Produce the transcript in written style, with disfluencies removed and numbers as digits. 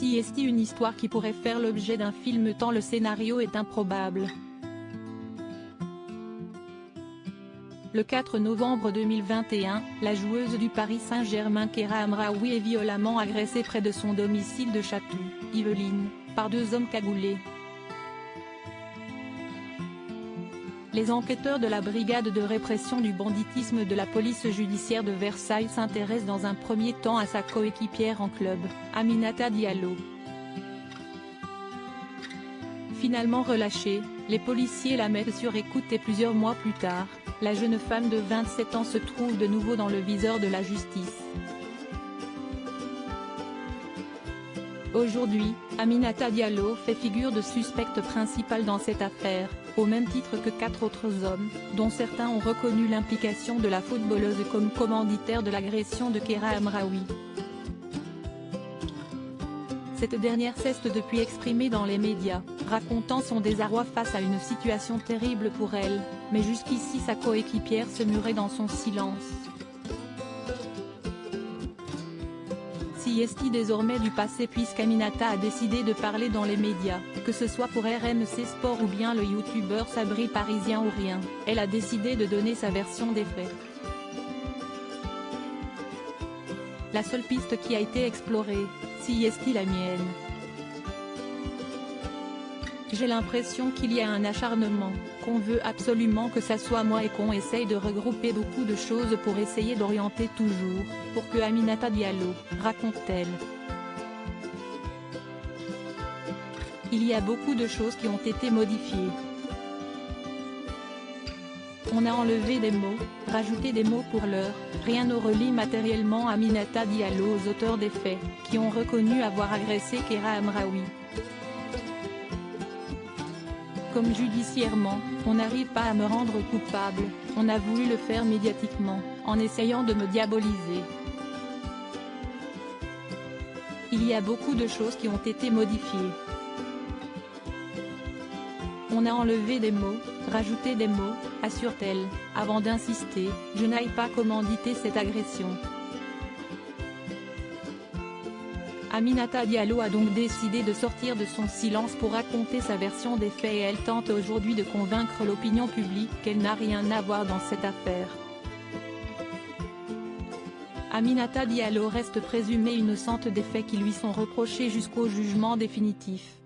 CST, une histoire qui pourrait faire l'objet d'un film tant le scénario est improbable. Le 4 novembre 2021, la joueuse du Paris Saint-Germain Keira Amraoui est violemment agressée près de son domicile de Chatou, Yvelines, par deux hommes cagoulés. Les enquêteurs de la brigade de répression du banditisme de la police judiciaire de Versailles s'intéressent dans un premier temps à sa coéquipière en club, Aminata Diallo. Finalement relâchée, les policiers la mettent sur écoute et plusieurs mois plus tard, la jeune femme de 27 ans se trouve de nouveau dans le viseur de la justice. Aujourd'hui, Aminata Diallo fait figure de suspecte principale dans cette affaire, au même titre que 4 autres hommes, dont certains ont reconnu l'implication de la footballeuse comme commanditaire de l'agression de Keira Amraoui. Cette dernière s'est depuis exprimée dans les médias, racontant son désarroi face à une situation terrible pour elle, mais jusqu'ici sa coéquipière se murait dans son silence. CST désormais du passé puisqu'Aminata a décidé de parler dans les médias, que ce soit pour RMC Sport ou bien le youtubeur Sabri Parisien ou rien, elle a décidé de donner sa version des faits. La seule piste qui a été explorée, CST la mienne. J'ai l'impression qu'il y a un acharnement, qu'on veut absolument que ça soit moi et qu'on essaye de regrouper beaucoup de choses pour essayer d'orienter toujours, pour que Aminata Diallo, raconte-t-elle. Il y a beaucoup de choses qui ont été modifiées. On a enlevé des mots, rajouté des mots pour l'heure, rien ne relie matériellement Aminata Diallo aux auteurs des faits, qui ont reconnu avoir agressé Keira Amraoui. Comme judiciairement, on n'arrive pas à me rendre coupable, on a voulu le faire médiatiquement, en essayant de me diaboliser. Il y a beaucoup de choses qui ont été modifiées. On a enlevé des mots, rajouté des mots, assure-t-elle, avant d'insister, je n'aille pas commanditer cette agression. Aminata Diallo a donc décidé de sortir de son silence pour raconter sa version des faits et elle tente aujourd'hui de convaincre l'opinion publique qu'elle n'a rien à voir dans cette affaire. Aminata Diallo reste présumée innocente des faits qui lui sont reprochés jusqu'au jugement définitif.